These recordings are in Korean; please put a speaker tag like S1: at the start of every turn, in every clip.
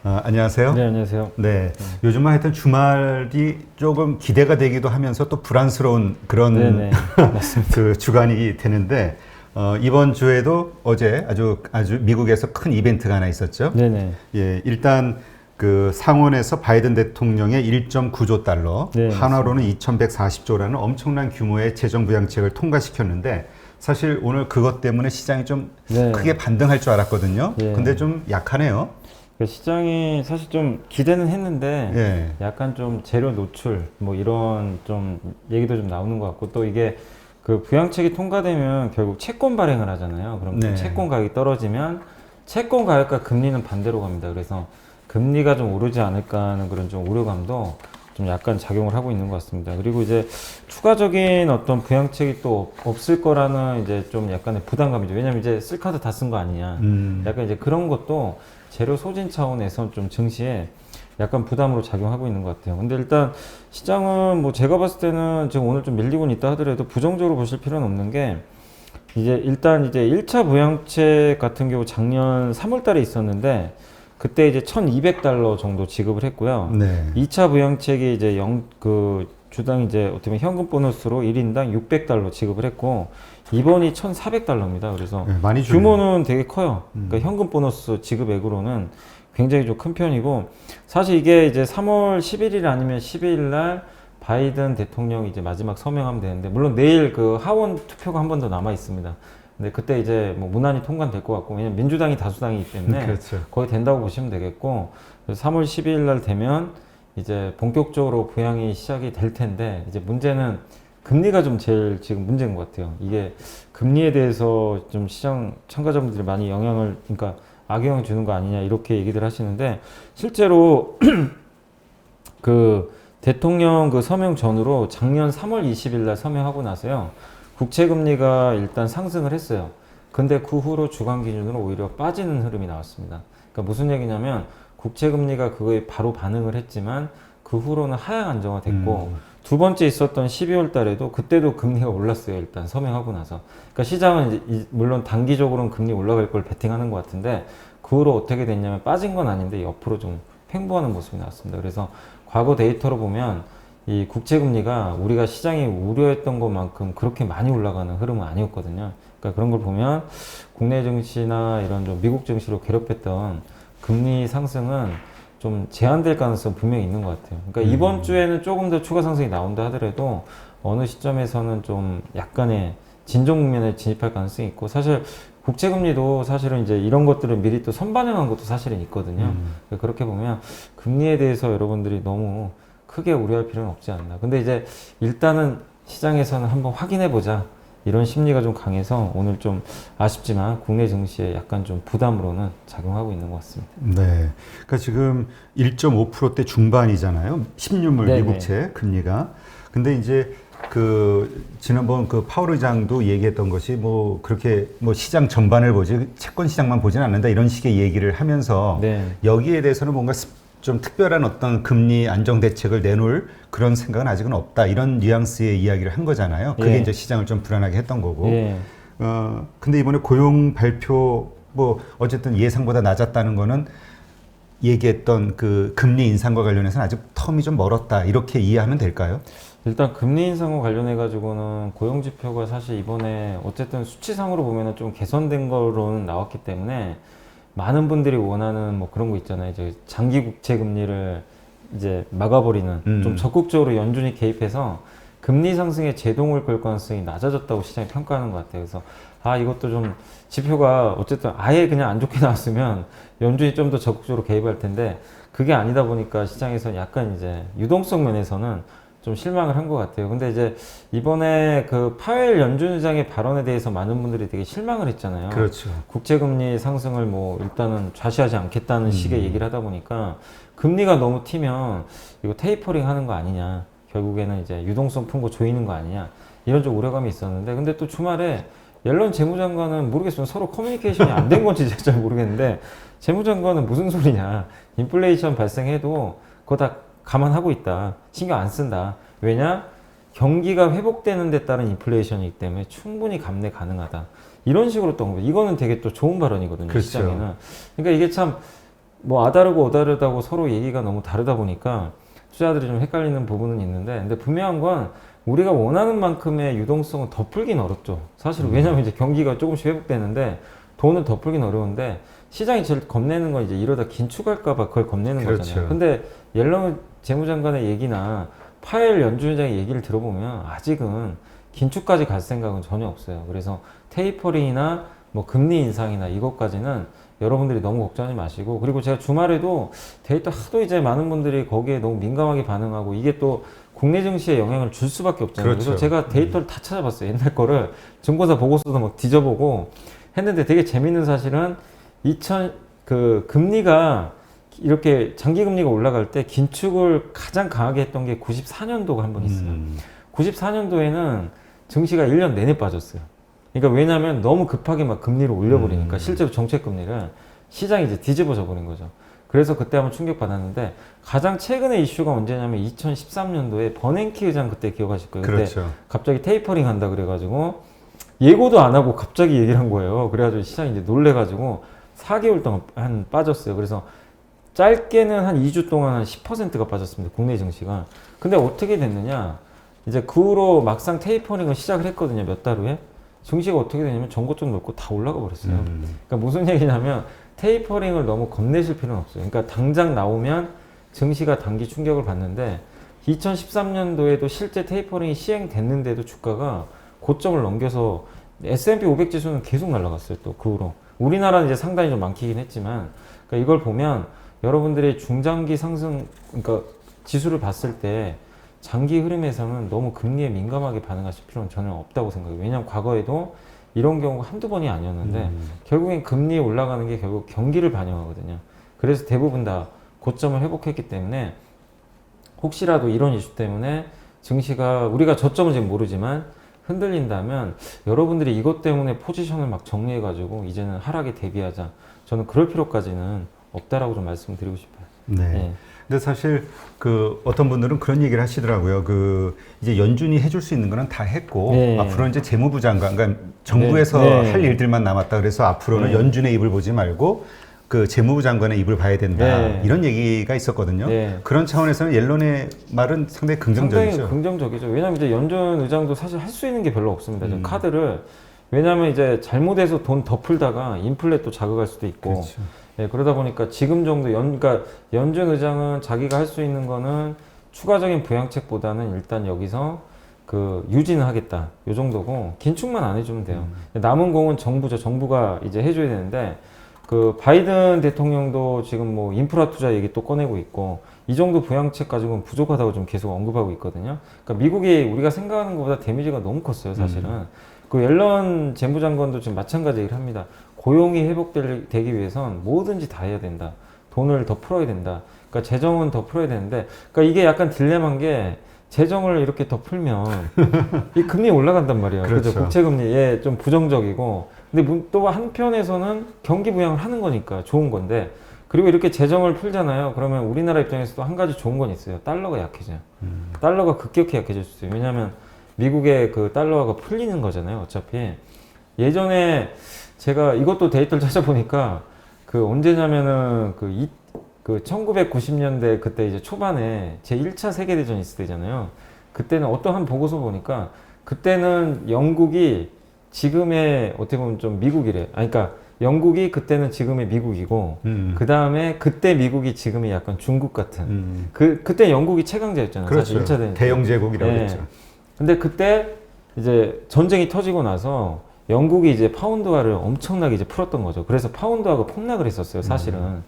S1: 안녕하세요.
S2: 네, 안녕하세요.
S1: 네, 요즘은 하여튼 주말이 조금 기대가 되기도 하면서 또 불안스러운 그런
S2: 네네. 맞습니다.
S1: 그 주간이 되는데 이번 주에도 어제 아주 미국에서 큰 이벤트가 하나 있었죠.
S2: 네네.
S1: 예, 일단 그 상원에서 바이든 대통령의 1.9조 달러,
S2: 네,
S1: 한화로는 2,140조라는 엄청난 규모의 재정 부양책을 통과시켰는데 사실 오늘 그것 때문에 시장이 좀
S2: 네.
S1: 크게 반등할 줄 알았거든요.
S2: 예.
S1: 근데 좀 약하네요.
S2: 그 시장이 사실 좀 기대는 했는데
S1: 예.
S2: 약간 좀 재료 노출 뭐 이런 좀 얘기도 좀 나오는 것 같고 또 이게 그 부양책이 통과되면 결국 채권 발행을 하잖아요. 그럼 또
S1: 네.
S2: 채권 가격이 떨어지면 채권 가격과 금리는 반대로 갑니다. 그래서 금리가 좀 오르지 않을까 하는 그런 좀 우려감도 좀 약간 작용을 하고 있는 것 같습니다. 그리고 이제 추가적인 어떤 부양책이 또 없을 거라는 이제 좀 약간의 부담감이죠. 왜냐면 이제 쓸 카드 다 쓴 거 아니냐. 약간 이제 그런 것도 재료 소진 차원에서 좀 증시에 약간 부담으로 작용하고 있는 것 같아요. 근데 일단 시장은 뭐 제가 봤을 때는 지금 오늘 좀 밀리고는 있다 하더라도 부정적으로 보실 필요는 없는 게 이제 일단 이제 1차 부양책 같은 경우 작년 3월 달에 있었는데 그때 이제 1,200달러 정도 지급을 했고요.
S1: 네.
S2: 2차 부양책이 이제 주당 이제 어떻게 보면 현금 보너스로 1인당 600달러 지급을 했고 이번이 1,400달러입니다. 그래서
S1: 네, 많이 주네요.
S2: 규모는 되게 커요. 그러니까 현금 보너스 지급액으로는 굉장히 좀 큰 편이고 사실 이게 이제 3월 11일 아니면 12일 날 바이든 대통령이 이제 마지막 서명하면 되는데 물론 내일 그 하원 투표가 한 번 더 남아 있습니다. 근데 그때 이제 뭐 무난히 통과될 것 같고 왜냐면 민주당이 다수당이기 때문에
S1: 그렇죠.
S2: 거의 된다고 보시면 되겠고 그래서 3월 12일 날 되면 이제 본격적으로 부양이 시작이 될 텐데 이제 문제는 금리가 좀 제일 지금 문제인 것 같아요. 이게 금리에 대해서 좀 시장 참가자분들이 많이 그러니까 악영향 주는 거 아니냐 이렇게 얘기들 하시는데 실제로 그 대통령 그 서명 전으로 작년 3월 20일 날 서명하고 나서요. 국채금리가 일단 상승을 했어요. 근데 그 후로 주간 기준으로 오히려 빠지는 흐름이 나왔습니다. 그러니까 무슨 얘기냐면 국채금리가 그거에 바로 반응을 했지만 그 후로는 하향 안정화됐고 두 번째 있었던 12월 달에도 그때도 금리가 올랐어요. 일단 서명하고 나서. 그러니까 시장은 이제 물론 단기적으로는 금리 올라갈 걸 베팅하는 것 같은데 그 후로 어떻게 됐냐면 빠진 건 아닌데 옆으로 좀 횡보하는 모습이 나왔습니다. 그래서 과거 데이터로 보면 이 국채금리가 우리가 시장이 우려했던 것만큼 그렇게 많이 올라가는 흐름은 아니었거든요. 그러니까 그런 걸 보면 국내 증시나 이런 좀 미국 증시로 괴롭혔던 금리 상승은 좀 제한될 가능성 분명히 있는 것 같아요. 그러니까 이번 주에는 조금 더 추가 상승이 나온다 하더라도 어느 시점에서는 좀 약간의 진정 국면에 진입할 가능성이 있고 사실 국채금리도 사실은 이제 이런 것들을 미리 또 선반영한 것도 사실은 있거든요. 그러니까 그렇게 보면 금리에 대해서 여러분들이 너무 크게 우려할 필요는 없지 않나. 근데 이제 일단은 시장에서는 한번 확인해 보자. 이런 심리가 좀 강해서 오늘 좀 아쉽지만 국내 증시에 약간 좀 부담으로는 작용하고 있는 것 같습니다.
S1: 네. 그러니까 지금 1.5%대 중반이잖아요. 10년물
S2: 네네.
S1: 미국채 금리가. 근데 이제 그 지난번 그 파월 의장도 얘기했던 것이 뭐 그렇게 뭐 시장 전반을 보지 채권 시장만 보지는 않는다 이런 식의 얘기를 하면서
S2: 네.
S1: 여기에 대해서는 뭔가 좀 특별한 어떤 금리 안정 대책을 내놓을 그런 생각은 아직은 없다 이런 뉘앙스의 이야기를 한 거잖아요. 그게
S2: 예.
S1: 이제 시장을 좀 불안하게 했던 거고.
S2: 예.
S1: 근데 이번에 고용 발표 뭐 어쨌든 예상보다 낮았다는 거는 얘기했던 그 금리 인상과 관련해서는 아직 텀이 좀 멀었다 이렇게 이해하면 될까요?
S2: 일단 금리 인상과 관련해 가지고는 고용 지표가 사실 이번에 어쨌든 수치상으로 보면은 좀 개선된 거로는 나왔기 때문에 많은 분들이 원하는 뭐 그런 거 있잖아요. 이제 장기 국채 금리를 이제 막아버리는 좀 적극적으로 연준이 개입해서 금리 상승에 제동을 걸 가능성이 낮아졌다고 시장이 평가하는 것 같아요. 그래서 이것도 좀 지표가 어쨌든 아예 그냥 안 좋게 나왔으면 연준이 좀 더 적극적으로 개입할 텐데 그게 아니다 보니까 시장에서 약간 이제 유동성 면에서는 좀 실망을 한 것 같아요. 근데 이제 이번에 그 파웰 연준 의장의 발언에 대해서 많은 분들이 되게 실망을 했잖아요.
S1: 그렇죠.
S2: 국채금리 상승을 뭐 일단은 좌시하지 않겠다는 식의 얘기를 하다 보니까 금리가 너무 튀면 이거 테이퍼링 하는 거 아니냐. 결국에는 이제 유동성 푼 거 조이는 거 아니냐. 이런 좀 우려감이 있었는데 근데 또 주말에 옐런 재무장관은 모르겠어요. 서로 커뮤니케이션이 안 된 건지 잘 모르겠는데 재무장관은 무슨 소리냐. 인플레이션 발생해도 그거 다 감안하고 있다. 신경 안 쓴다. 왜냐? 경기가 회복되는 데 따른 인플레이션이기 때문에 충분히 감내 가능하다. 이런 식으로 또 이거는 되게 또 좋은 발언이거든요.
S1: 그렇죠.
S2: 시장에는. 그러니까 이게 참 뭐 아다르고 어다르다고 서로 얘기가 너무 다르다 보니까 투자들이 좀 헷갈리는 부분은 있는데, 근데 분명한 건 우리가 원하는 만큼의 유동성은 더 풀긴 어렵죠. 사실 왜냐면 이제 경기가 조금씩 회복되는데 돈을 더 풀긴 어려운데, 시장이 제일 겁내는 건 이제 이러다 긴축할까봐 그걸 겁내는
S1: 그렇죠.
S2: 거잖아요. 근데 옐런 재무장관의 얘기나 파웰 연준의장의 얘기를 들어보면 아직은 긴축까지 갈 생각은 전혀 없어요. 그래서 테이퍼링이나 뭐 금리 인상이나 이것까지는 여러분들이 너무 걱정하지 마시고, 그리고 제가 주말에도 데이터 하도 이제 많은 분들이 거기에 너무 민감하게 반응하고 이게 또 국내 증시에 영향을 줄 수밖에 없잖아요.
S1: 그렇죠.
S2: 그래서 제가 데이터를 다 찾아봤어요. 옛날 거를 증권사 보고서도 막 뒤져보고 했는데, 되게 재밌는 사실은 그 금리가 이렇게 장기 금리가 올라갈 때 긴축을 가장 강하게 했던 게 94년도가 한 번 있어요. 94년도에는 증시가 1년 내내 빠졌어요. 그러니까 왜냐하면 너무 급하게 막 금리를 올려버리니까 실제로 정책 금리를 시장이 이제 뒤집어져 버린 거죠. 그래서 그때 한번 충격 받았는데, 가장 최근의 이슈가 언제냐면 2013년도에 버냉키 의장, 그때 기억하실 거예요. 그때
S1: 그렇죠.
S2: 갑자기 테이퍼링 한다 그래가지고 예고도 안 하고 갑자기 얘기를 한 거예요. 그래가지고 시장이 이제 놀래가지고 4개월 동안 한 빠졌어요. 그래서 짧게는 한 2주 동안 한 10%가 빠졌습니다. 국내 증시가. 근데 어떻게 됐느냐? 이제 그 후로 막상 테이퍼링을 시작을 했거든요. 몇 달 후에. 증시가 어떻게 되냐면 전고점 높고 다 올라가 버렸어요. 그러니까 무슨 얘기냐면 테이퍼링을 너무 겁내실 필요는 없어요. 그러니까 당장 나오면 증시가 단기 충격을 받는데, 2013년도에도 실제 테이퍼링이 시행됐는데도 주가가 고점을 넘겨서 S&P 500 지수는 계속 날아갔어요. 또 그 후로. 우리나라는 이제 상당히 좀 많긴 했지만, 그러니까 이걸 보면 여러분들이 중장기 상승, 그러니까 지수를 봤을 때 장기 흐름에서는 너무 금리에 민감하게 반응하실 필요는 전혀 없다고 생각해요. 왜냐하면 과거에도 이런 경우가 한두 번이 아니었는데 결국엔 금리 올라가는 게 결국 경기를 반영하거든요. 그래서 대부분 다 고점을 회복했기 때문에, 혹시라도 이런 이슈 때문에 증시가 우리가 저점은 지금 모르지만 흔들린다면 여러분들이 이것 때문에 포지션을 막 정리해가지고 이제는 하락에 대비하자, 저는 그럴 필요까지는 없다라고 좀 말씀드리고 싶어요.
S1: 네.
S2: 네.
S1: 근데 사실 그 어떤 분들은 그런 얘기를 하시더라고요. 그 이제 연준이 해줄 수 있는 거는 다 했고
S2: 네.
S1: 앞으로 이제 재무부 장관, 그러니까 정부에서
S2: 네.
S1: 할 일들만 남았다. 그래서 앞으로는
S2: 네.
S1: 연준의 입을 보지 말고 그 재무부 장관의 입을 봐야 된다.
S2: 네.
S1: 이런 얘기가 있었거든요.
S2: 네.
S1: 그런 차원에서는 옐런의 말은 상당히 긍정적이죠.
S2: 상당히 긍정적이죠. 왜냐하면 이제 연준 의장도 사실 할 수 있는 게 별로 없습니다. 저
S1: 음.
S2: 카드를, 왜냐하면 이제 잘못해서 돈 더 풀다가 인플레 또 자극할 수도 있고,
S1: 그렇죠.
S2: 예, 그러다 보니까 지금 정도 그러니까 연준 의장은 자기가 할 수 있는 거는 추가적인 부양책보다는 일단 여기서 그 유지는 하겠다, 요 정도고 긴축만 안 해주면 돼요. 남은 공은 정부죠. 정부가 이제 해줘야 되는데, 그 바이든 대통령도 지금 뭐 인프라 투자 얘기 또 꺼내고 있고, 이 정도 부양책 가지고는 부족하다고 좀 계속 언급하고 있거든요. 그러니까 미국이 우리가 생각하는 것보다 데미지가 너무 컸어요, 사실은. 그 옐런 재무장관도 지금 마찬가지 얘기를 합니다. 고용이 회복되기 위해선 뭐든지 다 해야 된다. 돈을 더 풀어야 된다. 그러니까 재정은 더 풀어야 되는데, 그러니까 이게 약간 딜레마인 게, 재정을 이렇게 더 풀면 이 금리 올라간단 말이에요.
S1: 그렇죠.
S2: 국채금리에 좀 부정적이고, 근데 또 한편에서는 경기 부양을 하는 거니까 좋은 건데, 그리고 이렇게 재정을 풀잖아요. 그러면 우리나라 입장에서도 한 가지 좋은 건 있어요. 달러가 약해져요. 달러가 급격히 약해질 수 있어요. 왜냐하면 미국의 그 달러가 풀리는 거잖아요. 어차피 예전에 제가 이것도 데이터를 찾아보니까, 그 언제냐면은 그 1990년대 그때 이제 초반에 제1차 세계대전이 있을 때잖아요. 그때는 어떤 한 보고서 보니까, 그때는 영국이 지금의 어떻게 보면 좀 미국이래. 아니, 그러니까 영국이 그때는 지금의 미국이고, 그 다음에 그때 미국이 지금의 약간 중국 같은. 그때 영국이 최강자였잖아요.
S1: 그렇죠.
S2: 사실 1차 대전.
S1: 대영제국이라고
S2: 네.
S1: 했죠.
S2: 근데 그때 이제 전쟁이 터지고 나서 영국이 이제 파운드화를 엄청나게 이제 풀었던 거죠. 그래서 파운드화가 폭락을 했었어요, 사실은.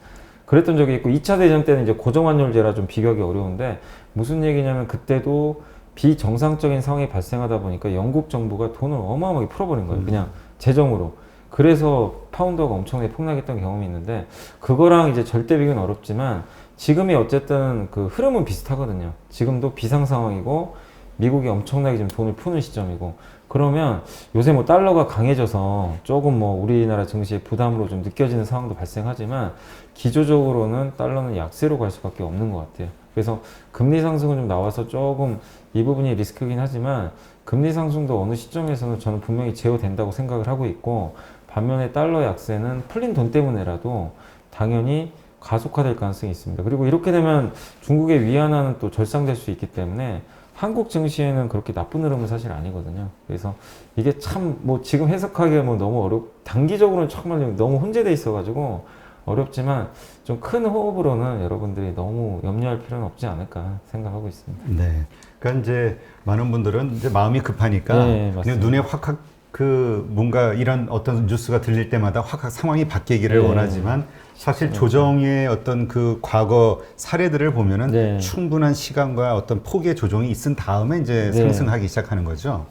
S2: 그랬던 적이 있고, 2차 대전 때는 이제 고정환율제라 좀 비교하기 어려운데, 무슨 얘기냐면 그때도 비정상적인 상황이 발생하다 보니까 영국 정부가 돈을 어마어마하게 풀어버린 거예요. 그냥 재정으로. 그래서 파운드가 엄청나게 폭락했던 경험이 있는데, 그거랑 이제 절대 비교는 어렵지만 지금이 어쨌든 그 흐름은 비슷하거든요. 지금도 비상 상황이고 미국이 엄청나게 지금 돈을 푸는 시점이고, 그러면 요새 뭐 달러가 강해져서 조금 뭐 우리나라 증시의 부담으로 좀 느껴지는 상황도 발생하지만, 기조적으로는 달러는 약세로 갈 수밖에 없는 것 같아요. 그래서 금리 상승은 좀 나와서 조금 이 부분이 리스크긴 하지만, 금리 상승도 어느 시점에서는 저는 분명히 제어된다고 생각을 하고 있고, 반면에 달러 약세는 풀린 돈 때문에라도 당연히 가속화될 가능성이 있습니다. 그리고 이렇게 되면 중국의 위안화는 또 절상될 수 있기 때문에 한국 증시에는 그렇게 나쁜 흐름은 사실 아니거든요. 그래서 이게 참 뭐 지금 해석하기가 뭐 너무 단기적으로는 정말 너무 혼재돼 있어가지고 어렵지만 좀 큰 호흡으로는 여러분들이 너무 염려할 필요는 없지 않을까 생각하고 있습니다.
S1: 네. 그러니까 이제 많은 분들은 이제 마음이 급하니까
S2: 네,
S1: 그냥
S2: 맞습니다.
S1: 눈에 확 그 뭔가 이런 어떤 뉴스가 들릴 때마다 확 상황이 바뀌기를
S2: 네.
S1: 원하지만 사실 조정의 어떤 그 과거 사례들을 보면은
S2: 네.
S1: 충분한 시간과 어떤 폭의 조정이 있은 다음에 이제
S2: 네.
S1: 상승하기 시작하는 거죠.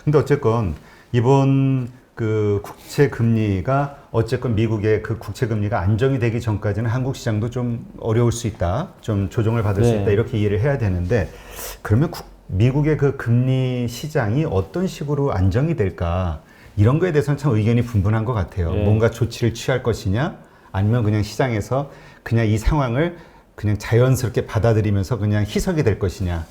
S1: 근데 어쨌건 이번 그 국채 금리가 어쨌건 미국의 그 국채 금리가 안정이 되기 전까지는 한국 시장도 좀 어려울 수 있다, 좀 조정을 받을 수
S2: 네.
S1: 있다 이렇게 이해를 해야 되는데 그러면 미국의 그 금리 시장이 어떤 식으로 안정이 될까 이런 거에 대해서는 참 의견이 분분한 것 같아요.
S2: 네.
S1: 뭔가 조치를 취할 것이냐 아니면 그냥 시장에서 그냥 이 상황을 그냥 자연스럽게 받아들이면서 그냥 희석이 될 것이냐.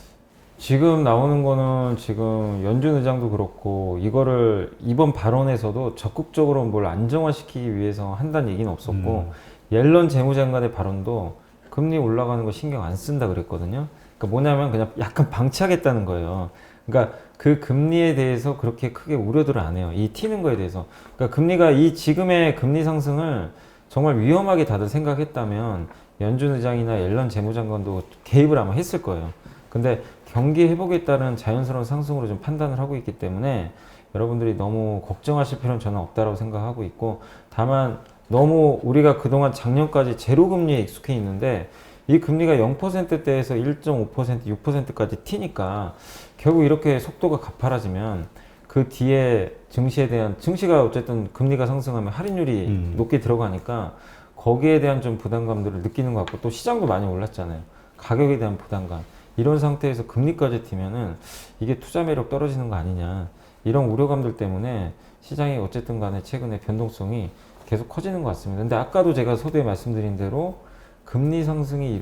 S2: 지금 나오는 거는 지금 연준 의장도 그렇고 이거를 이번 발언에서도 적극적으로 뭘 안정화시키기 위해서 한다는 얘기는 없었고 옐런 재무장관의 발언도 금리 올라가는 거 신경 안 쓴다 그랬거든요. 그러니까 뭐냐면 그냥 약간 방치하겠다는 거예요. 그러니까 그 금리에 대해서 그렇게 크게 우려들을 안 해요. 이 튀는 거에 대해서. 그러니까 금리가 이 지금의 금리 상승을 정말 위험하게 다들 생각했다면 연준 의장이나 옐런 재무장관도 개입을 아마 했을 거예요. 근데 경기 회복에 따른 자연스러운 상승으로 좀 판단을 하고 있기 때문에 여러분들이 너무 걱정하실 필요는 저는 없다라고 생각하고 있고 다만 너무 우리가 그동안 작년까지 제로 금리에 익숙해 있는데 이 금리가 0%대에서 1.5%, 6%까지 튀니까 결국 이렇게 속도가 가파라지면 그 뒤에 증시가 어쨌든 금리가 상승하면 할인율이 높게 들어가니까 거기에 대한 좀 부담감들을 느끼는 것 같고 또 시장도 많이 올랐잖아요. 가격에 대한 부담감. 이런 상태에서 금리까지 튀면은 이게 투자 매력 떨어지는 거 아니냐. 이런 우려감들 때문에 시장이 어쨌든 간에 최근에 변동성이 계속 커지는 것 같습니다. 근데 아까도 제가 서두에 말씀드린 대로 금리 상승이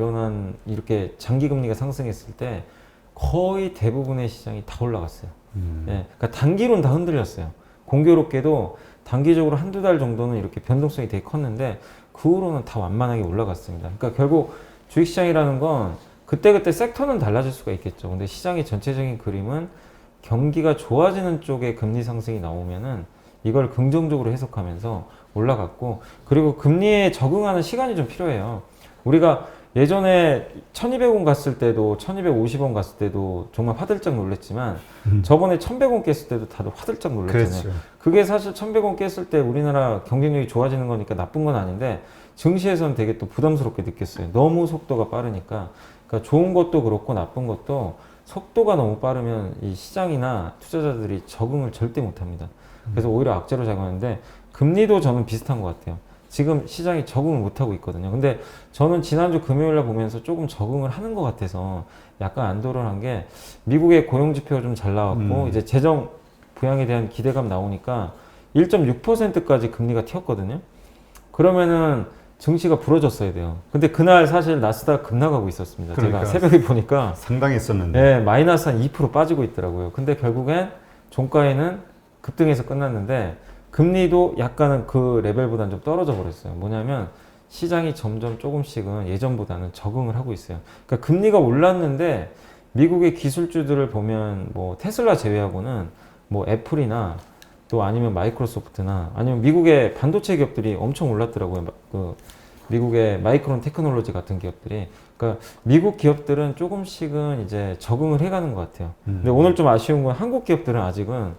S2: 이렇게 장기 금리가 상승했을 때 거의 대부분의 시장이 다 올라갔어요. 예, 그러니까 단기로는 다 흔들렸어요. 공교롭게도 단기적으로 한두 달 정도는 이렇게 변동성이 되게 컸는데 그 후로는 다 완만하게 올라갔습니다. 그러니까 결국 주식시장이라는 건 그때그때 섹터는 달라질 수가 있겠죠. 근데 시장의 전체적인 그림은 경기가 좋아지는 쪽에 금리 상승이 나오면은 이걸 긍정적으로 해석하면서 올라갔고 그리고 금리에 적응하는 시간이 좀 필요해요. 우리가 예전에 1200원 갔을 때도 1250원 갔을 때도 정말 화들짝 놀랐지만 저번에 1100원 깼을 때도 다들 화들짝 놀랐잖아요.
S1: 그렇죠.
S2: 그게 사실 1100원 깼을 때 우리나라 경쟁력이 좋아지는 거니까 나쁜 건 아닌데 증시에서는 되게 또 부담스럽게 느꼈어요. 너무 속도가 빠르니까. 그러니까 좋은 것도 그렇고 나쁜 것도 속도가 너무 빠르면 이 시장이나 투자자들이 적응을 절대 못합니다. 그래서 오히려 악재로 작용하는데 금리도 저는 비슷한 것 같아요. 지금 시장이 적응을 못하고 있거든요. 근데 저는 지난주 금요일날 보면서 조금 적응을 하는 것 같아서 약간 안도를 게 미국의 고용지표가 좀 잘 나왔고 이제 재정 부양에 대한 기대감 나오니까 1.6%까지 금리가 튀었거든요. 그러면은 증시가 부러졌어야 돼요. 근데 그날 사실 나스닥 급락하고 있었습니다.
S1: 그러니까
S2: 제가 새벽에 보니까
S1: 상당했었는데.
S2: 네, 마이너스 한 2% 빠지고 있더라고요. 근데 결국엔 종가에는 급등해서 끝났는데 금리도 약간은 그 레벨보다는 좀 떨어져 버렸어요. 뭐냐면 시장이 점점 조금씩은 예전보다는 적응을 하고 있어요. 그러니까 금리가 올랐는데 미국의 기술주들을 보면 뭐 테슬라 제외하고는 뭐 애플이나 또 아니면 마이크로소프트나 아니면 미국의 반도체 기업들이 엄청 올랐더라고요. 그 미국의 마이크론 테크놀로지 같은 기업들이. 그러니까 미국 기업들은 조금씩은 이제 적응을 해가는 것 같아요. 근데 오늘 좀 아쉬운 건 한국 기업들은 아직은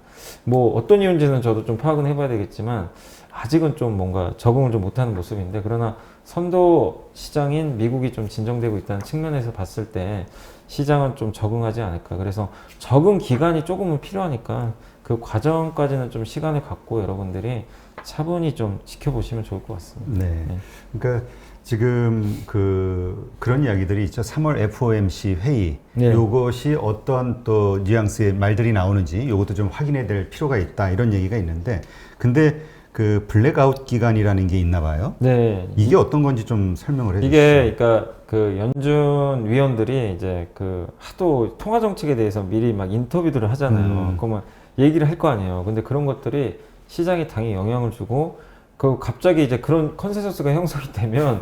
S2: 뭐 어떤 이유인지는 저도 좀 파악은 해봐야 되겠지만 아직은 좀 뭔가 적응을 좀 못하는 모습인데 그러나 선도 시장인 미국이 좀 진정되고 있다는 측면에서 봤을 때 시장은 좀 적응하지 않을까. 그래서 적응 기간이 조금은 필요하니까 그 과정까지는 좀 시간을 갖고 여러분들이 차분히 좀 지켜보시면 좋을 것 같습니다.
S1: 네. 그러니까 지금 그런 이야기들이 있죠. 3월 FOMC 회의.
S2: 네.
S1: 요것이 어떤 또 뉘앙스의 말들이 나오는지 요것도 좀 확인해야 될 필요가 있다. 이런 얘기가 있는데 근데 그 블랙아웃 기간이라는 게 있나 봐요.
S2: 네.
S1: 이게 어떤 건지 좀 설명을 해 주시죠.
S2: 이게 그러니까 그 연준 위원들이 이제 그 하도 통화 정책에 대해서 미리 막 인터뷰들을 하잖아요. 그러면 얘기를 할 거 아니에요. 근데 그런 것들이 시장에 당연히 영향을 주고 그 갑자기 이제 그런 컨센서스가 형성이 되면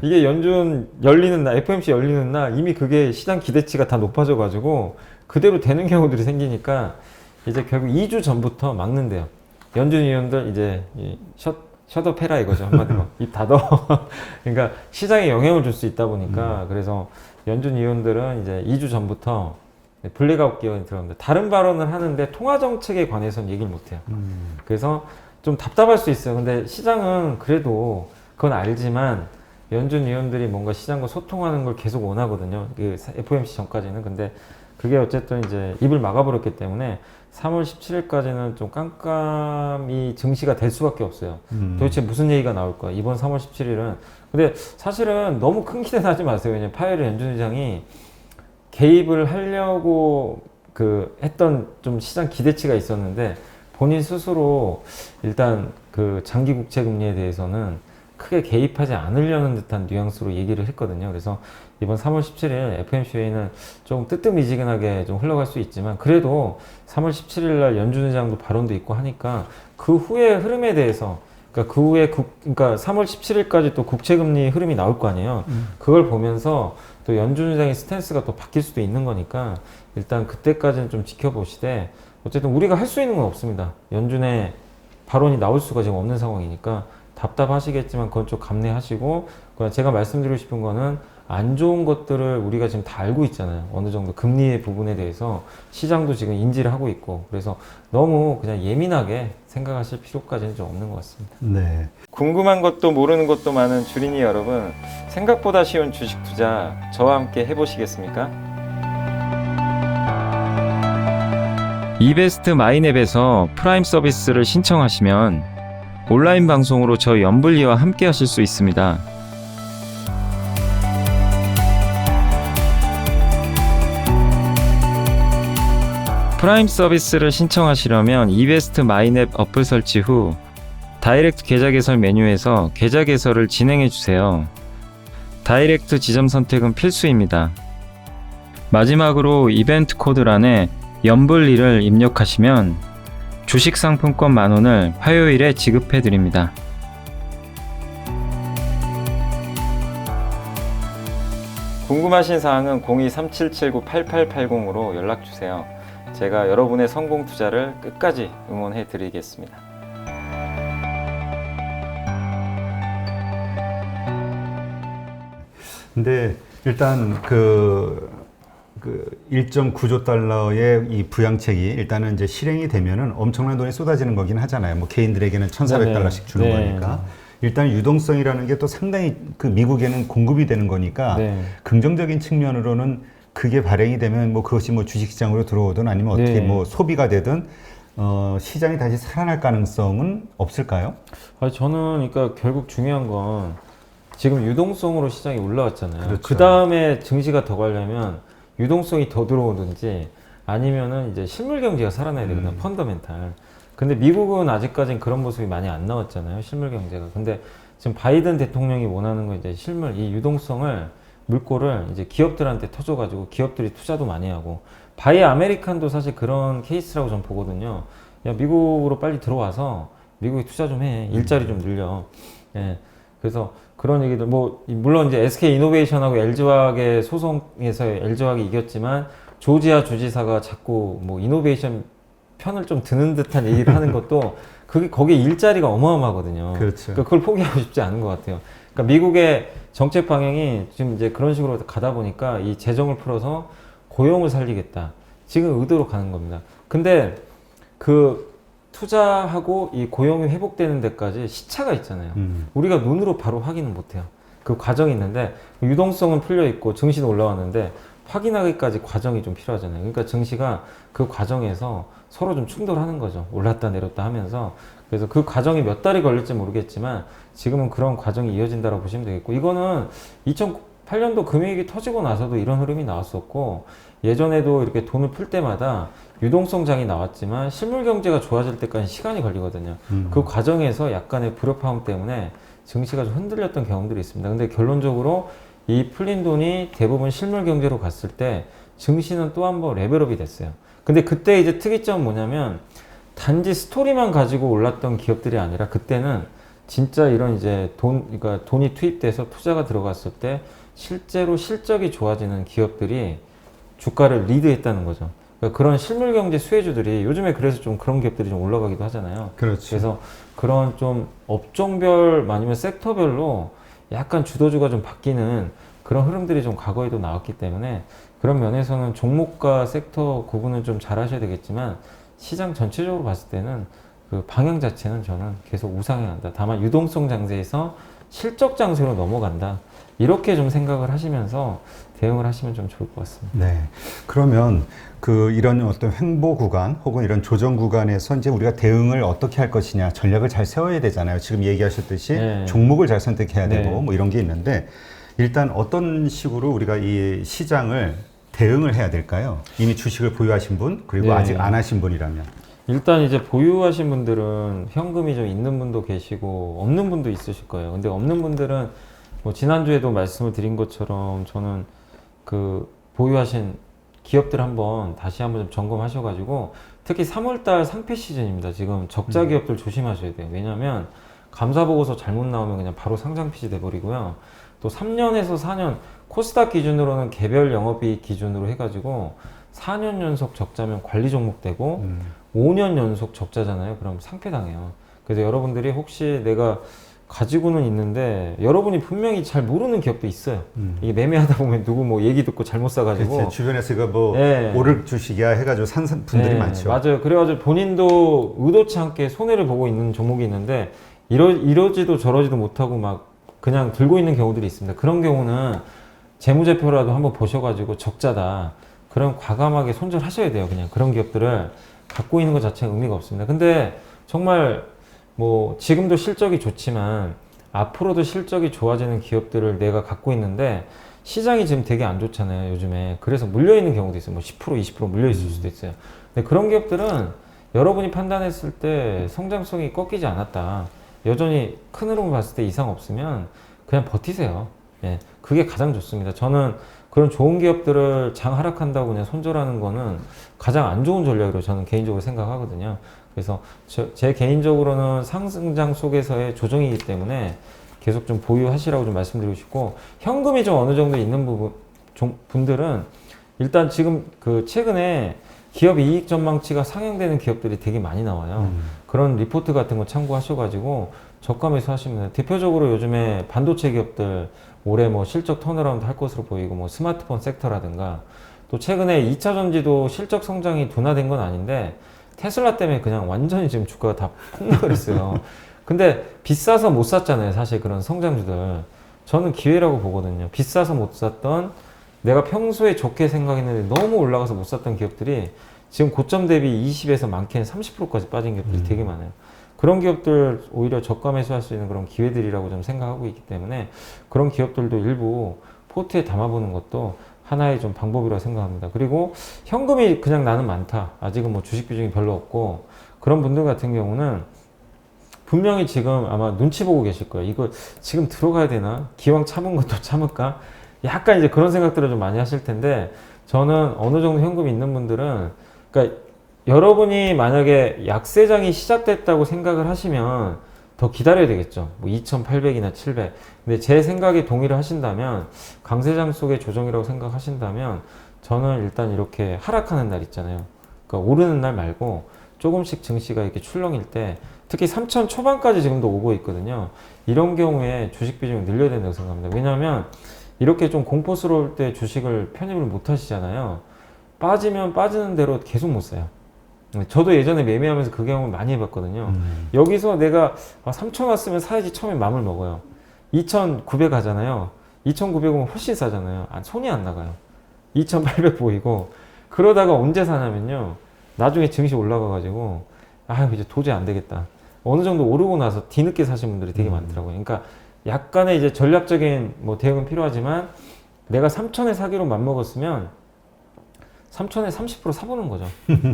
S2: 이게 연준 열리는 날, FOMC 열리는 날 이미 그게 시장 기대치가 다 높아져 가지고 그대로 되는 경우들이 생기니까 이제 결국 2주 전부터 막는데요. 연준 위원들 이제 셧업 해라 이거죠. 한마디로. 입 닫어. 그러니까 시장에 영향을 줄 수 있다 보니까 그래서 연준 위원들은 이제 2주 전부터 블랙아웃 기간이 들어갑니다. 다른 발언을 하는데 통화 정책에 관해서는 얘기를 못 해요. 그래서 좀 답답할 수 있어요. 근데 시장은 그래도 그건 알지만 연준 위원들이 뭔가 시장과 소통하는 걸 계속 원하거든요. 그 FOMC 전까지는. 근데 그게 어쨌든 이제 입을 막아버렸기 때문에 3월 17일까지는 좀 깜깜이 증시가 될 수밖에 없어요. 도대체 무슨 얘기가 나올까? 이번 3월 17일은. 근데 사실은 너무 큰 기대는 하지 마세요. 왜냐면 파웰 연준 의장이 개입을 하려고 했던 좀 시장 기대치가 있었는데 본인 스스로 일단 그 장기 국채 금리에 대해서는 크게 개입하지 않으려는 듯한 뉘앙스로 얘기를 했거든요. 그래서 이번 3월 17일 FOMC 회의는 좀 뜨뜻미지근하게 좀 흘러갈 수 있지만 그래도 3월 17일 날 연준 의장도 발언도 있고 하니까 그 후의 흐름에 대해서 그러니까 그 후에 그러니까 3월 17일까지 또 국채 금리 흐름이 나올 거 아니에요. 그걸 보면서 또 연준 의장의 스탠스가 또 바뀔 수도 있는 거니까 일단 그때까지는 좀 지켜보시되 어쨌든 우리가 할 수 있는 건 없습니다. 연준의 발언이 나올 수가 지금 없는 상황이니까 답답하시겠지만 그건 좀 감내하시고 그냥 제가 말씀드리고 싶은 거는 안 좋은 것들을 우리가 지금 다 알고 있잖아요. 어느 정도 금리의 부분에 대해서 시장도 지금 인지를 하고 있고 그래서 너무 그냥 예민하게 생각하실 필요까지는 좀 없는 것 같습니다.
S1: 네.
S2: 궁금한 것도 모르는 것도 많은 주린이 여러분, 생각보다 쉬운 주식 투자 저와 함께 해보시겠습니까?
S3: 이베스트 마이넷에서 프라임 서비스를 신청하시면 온라인 방송으로 저희 연불리와 함께 하실 수 있습니다. 프라임 서비스를 신청하시려면 이베스트 마이넷 어플 설치 후 다이렉트 계좌 개설 메뉴에서 계좌 개설을 진행해 주세요. 다이렉트 지점 선택은 필수입니다. 마지막으로 이벤트 코드란에 연불리를 입력하시면 주식 상품권 10,000원을 화요일에 지급해 드립니다.
S2: 궁금하신 사항은 02-3779-8880으로 연락주세요. 제가 여러분의 성공 투자를 끝까지 응원해 드리겠습니다.
S1: 근데 일단 그 1.9조 달러의 이 부양책이 일단은 이제 실행이 되면은 엄청난 돈이 쏟아지는 거긴 하잖아요. 뭐 개인들에게는 1,400달러씩 주는 거니까. 일단 유동성이라는 게 또 상당히 그 미국에는 공급이 되는 거니까 긍정적인 측면으로는 그게 발행이 되면 뭐 그것이 뭐 주식시장으로 들어오든 아니면 어떻게 뭐 소비가 되든 시장이 다시 살아날 가능성은 없을까요?
S2: 저는 그러니까 결국 중요한 건 지금 유동성으로 시장이 올라왔잖아요.
S1: 그렇죠.
S2: 그 다음에 증시가 더 가려면 유동성이 더 들어오든지 아니면은 이제 실물 경제가 살아나야 되거든요. 펀더멘탈. 근데 미국은 아직까지는 그런 모습이 많이 안 나왔잖아요. 실물 경제가. 근데 지금 바이든 대통령이 원하는 건 이제 실물, 이 유동성을, 물꼬를 이제 기업들한테 터줘가지고 기업들이 투자도 많이 하고, 바이 아메리칸도 사실 그런 케이스라고 전 보거든요. 야, 미국으로 빨리 들어와서 미국에 투자 좀 해. 일자리 좀 늘려. 예. 그래서 그런 얘기들, 뭐, 물론 이제 SK 이노베이션하고 LG화학의 소송에서 LG화학이 이겼지만, 조지아 주지사가 자꾸 뭐 이노베이션 편을 좀 드는 듯한 얘기를 하는 것도 거기에 일자리가 어마어마하거든요.
S1: 그렇죠.
S2: 그러니까 그걸 포기하고 싶지 않은 것 같아요. 그러니까 미국의 정책 방향이 지금 이제 그런 식으로 가다 보니까 이 재정을 풀어서 고용을 살리겠다. 지금 의도로 가는 겁니다. 근데 그 투자하고 이 고용이 회복되는 데까지 시차가 있잖아요. 우리가 눈으로 바로 확인은 못해요. 그 과정이 있는데 유동성은 풀려 있고 증시는 올라왔는데 확인하기까지 과정이 좀 필요하잖아요. 그러니까 증시가 그 과정에서 서로 좀 충돌하는 거죠. 올랐다 내렸다 하면서. 그래서 그 과정이 몇 달이 걸릴지 모르겠지만 지금은 그런 과정이 이어진다고 보시면 되겠고, 이거는 2008년도 금융위기 터지고 나서도 이런 흐름이 나왔었고, 예전에도 이렇게 돈을 풀 때마다 유동성장이 나왔지만 실물 경제가 좋아질 때까지 시간이 걸리거든요. 그 과정에서 약간의 불협화음 때문에 증시가 좀 흔들렸던 경험들이 있습니다. 근데 결론적으로 이 풀린 돈이 대부분 실물 경제로 갔을 때 증시는 또 한 번 레벨업이 됐어요. 근데 그때 이제 특이점은 뭐냐면 단지 스토리만 가지고 올랐던 기업들이 아니라 그때는 진짜 이런 이제 그러니까 돈이 투입돼서 투자가 들어갔을 때 실제로 실적이 좋아지는 기업들이 주가를 리드했다는 거죠. 그러니까 그런 실물 경제 수혜주들이 요즘에 그래서 좀 그런 기업들이 좀 올라가기도 하잖아요.
S1: 그렇죠.
S2: 그래서 그런 좀 업종별 아니면 섹터별로 약간 주도주가 좀 바뀌는 그런 흐름들이 좀 과거에도 나왔기 때문에 그런 면에서는 종목과 섹터 구분은 좀 잘 하셔야 되겠지만 시장 전체적으로 봤을 때는 그 방향 자체는 저는 계속 우상향 한다. 다만 유동성 장세에서 실적 장세로 넘어간다. 이렇게 좀 생각을 하시면서 대응을 하시면 좀 좋을 것 같습니다.
S1: 네. 그러면 그 이런 어떤 횡보 구간 혹은 이런 조정 구간에서 이제 우리가 대응을 어떻게 할 것이냐 전략을 잘 세워야 되잖아요. 지금 얘기하셨듯이
S2: 네.
S1: 종목을 잘 선택해야 되고
S2: 네.
S1: 뭐 이런 게 있는데 일단 어떤 식으로 우리가 이 시장을 대응을 해야 될까요? 이미 주식을 보유하신 분 그리고
S2: 네.
S1: 아직 안 하신 분이라면.
S2: 일단 이제 보유하신 분들은 현금이 좀 있는 분도 계시고 없는 분도 있으실 거예요. 근데 없는 분들은 뭐 지난주에도 말씀을 드린 것처럼 저는 그 보유하신 기업들 한번 다시 한번 좀 점검하셔가지고 특히 3월달 상패 시즌입니다. 지금 적자 기업들 조심하셔야 돼요. 왜냐하면 감사 보고서 잘못 나오면 그냥 바로 상장 폐지 돼버리고요. 또 3년에서 4년 코스닥 기준으로는 개별 영업이익 기준으로 해가지고 4년 연속 적자면 관리 종목 되고 5년 연속 적자잖아요. 그럼 상폐당해요. 그래서 여러분들이 혹시 내가 가지고는 있는데 여러분이 분명히 잘 모르는 기업도 있어요. 이게 매매하다 보면 누구 뭐 얘기 듣고 잘못 사가지고
S1: 그치, 주변에서 이거 뭐
S2: 네.
S1: 오를 주식이야 해가지고 산 분들이
S2: 네,
S1: 많죠.
S2: 맞아요. 그래가지고 본인도 의도치 않게 손해를 보고 있는 종목이 있는데 이러지도 저러지도 못하고 막 그냥 들고 있는 경우들이 있습니다. 그런 경우는 재무제표라도 한번 보셔가지고 적자다. 그럼 과감하게 손절하셔야 돼요. 그냥 그런 기업들을 갖고 있는 것 자체는 의미가 없습니다. 근데 정말 뭐 지금도 실적이 좋지만 앞으로도 실적이 좋아지는 기업들을 내가 갖고 있는데 시장이 지금 되게 안 좋잖아요. 요즘에. 그래서 물려있는 경우도 있어요. 뭐 10%, 20% 물려있을 수도 있어요. 근데 그런 기업들은 여러분이 판단했을 때 성장성이 꺾이지 않았다. 여전히 큰 흐름을 봤을 때 이상 없으면 그냥 버티세요. 예, 그게 가장 좋습니다. 저는 그런 좋은 기업들을 장 하락한다고 그냥 손절하는 거는 가장 안 좋은 전략으로 저는 개인적으로 생각하거든요. 그래서 제 개인적으로는 상승장 속에서의 조정이기 때문에 계속 좀 보유하시라고 좀 말씀드리고 싶고, 현금이 좀 어느 정도 있는 분들은 일단 지금 그 최근에 기업 이익 전망치가 상향되는 기업들이 되게 많이 나와요. 그런 리포트 같은 거 참고하셔가지고 저가 매수하시면 돼요. 대표적으로 요즘에 반도체 기업들 올해 뭐 실적 턴어라운드 할 것으로 보이고, 뭐 스마트폰 섹터라든가, 또 최근에 2차 전지도 실적 성장이 둔화된 건 아닌데 테슬라 때문에 그냥 완전히 지금 주가가 다 폭락을 했어요. 근데 비싸서 못 샀잖아요. 사실 그런 성장주들. 저는 기회라고 보거든요. 비싸서 못 샀던, 내가 평소에 좋게 생각했는데 너무 올라가서 못 샀던 기업들이 지금 고점 대비 20에서 많게는 30%까지 빠진 기업들이 되게 많아요. 그런 기업들 오히려 저가 매수할 수 있는 그런 기회들이라고 좀 생각하고 있기 때문에 그런 기업들도 일부 포트에 담아보는 것도 하나의 좀 방법이라고 생각합니다. 그리고 현금이 그냥 나는 많다. 아직은 뭐 주식 비중이 별로 없고, 그런 분들 같은 경우는 분명히 지금 아마 눈치 보고 계실 거예요. 이거 지금 들어가야 되나? 기왕 참은 것도 참을까? 약간 이제 그런 생각들을 좀 많이 하실 텐데, 저는 어느 정도 현금이 있는 분들은, 그러니까 여러분이 만약에 약세장이 시작됐다고 생각을 하시면 더 기다려야 되겠죠. 뭐 2,800이나 700. 근데 제 생각에 동의를 하신다면, 강세장 속의 조정이라고 생각하신다면, 저는 일단 이렇게 하락하는 날 있잖아요. 그러니까 오르는 날 말고 조금씩 증시가 이렇게 출렁일 때, 특히 3,000 초반까지 지금도 오고 있거든요. 이런 경우에 주식 비중을 늘려야 된다고 생각합니다. 왜냐하면 이렇게 좀 공포스러울 때 주식을 편입을 못 하시잖아요. 빠지면 빠지는 대로 계속 못 사요. 저도 예전에 매매하면서 그 경험을 많이 해봤거든요. 여기서 내가 3,000 왔으면 사야지 처음에 마음을 먹어요. 2,900 가잖아요. 2,900 오면 훨씬 싸잖아요. 손이 안 나가요. 2,800 보이고, 그러다가 언제 사냐면요, 나중에 증시 올라가가지고 이제 도저히 안 되겠다. 어느 정도 오르고 나서 뒤늦게 사신 분들이 되게 많더라고요. 그러니까 약간의 이제 전략적인 뭐 대응은 필요하지만, 내가 3,000에 사기로 맘먹었으면 3,000에 30% 사보는 거죠.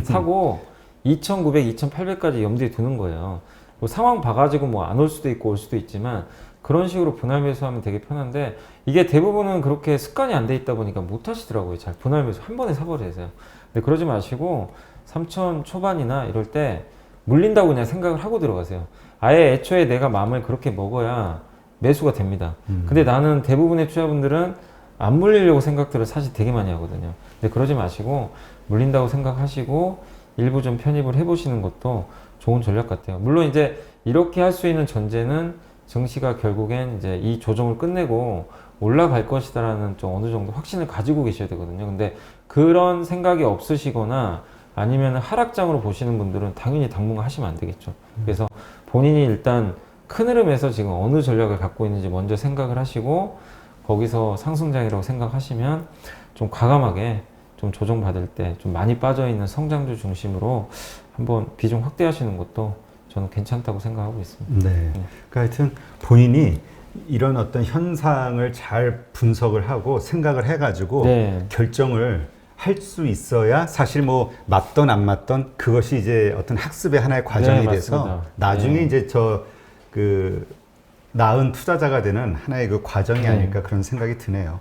S2: 사고 2,900, 2,800까지 염두에 두는 거예요. 뭐 상황 봐가지고 뭐 안 올 수도 있고 올 수도 있지만, 그런 식으로 분할 매수하면 되게 편한데, 이게 대부분은 그렇게 습관이 안 돼 있다 보니까 못 하시더라고요. 잘 분할 매수 한 번에 사버리세요. 근데 그러지 마시고 3,000 초반이나 이럴 때 물린다고 그냥 생각을 하고 들어가세요. 아예 애초에 내가 마음을 그렇게 먹어야 매수가 됩니다. 근데 나는 대부분의 투자분들은 안 물리려고 생각들을 사실 되게 많이 하거든요. 근데 그러지 마시고 물린다고 생각하시고 일부 좀 편입을 해보시는 것도 좋은 전략 같아요. 물론 이제 이렇게 할 수 있는 전제는 증시가 결국엔 이제 이 조정을 끝내고 올라갈 것이다라는 좀 어느 정도 확신을 가지고 계셔야 되거든요. 근데 그런 생각이 없으시거나 아니면 하락장으로 보시는 분들은 당연히 당분간 하시면 안 되겠죠. 그래서 본인이 일단 큰 흐름에서 지금 어느 전략을 갖고 있는지 먼저 생각을 하시고 거기서 상승장이라고 생각하시면 좀 과감하게 좀 조정받을 때 좀 많이 빠져있는 성장주 중심으로 한번 비중 확대하시는 것도 저는 괜찮다고 생각하고 있습니다.
S1: 네. 그러니까 하여튼 본인이 이런 어떤 현상을 잘 분석을 하고 생각을 해가지고
S2: 네.
S1: 결정을 할 수 있어야 사실 뭐 맞던 안 맞던 그것이 이제 어떤 학습의 하나의 과정이
S2: 네,
S1: 돼서
S2: 맞습니다.
S1: 나중에
S2: 네.
S1: 이제 나은 투자자가 되는 하나의 그 과정이
S2: 네.
S1: 아닐까 그런 생각이 드네요.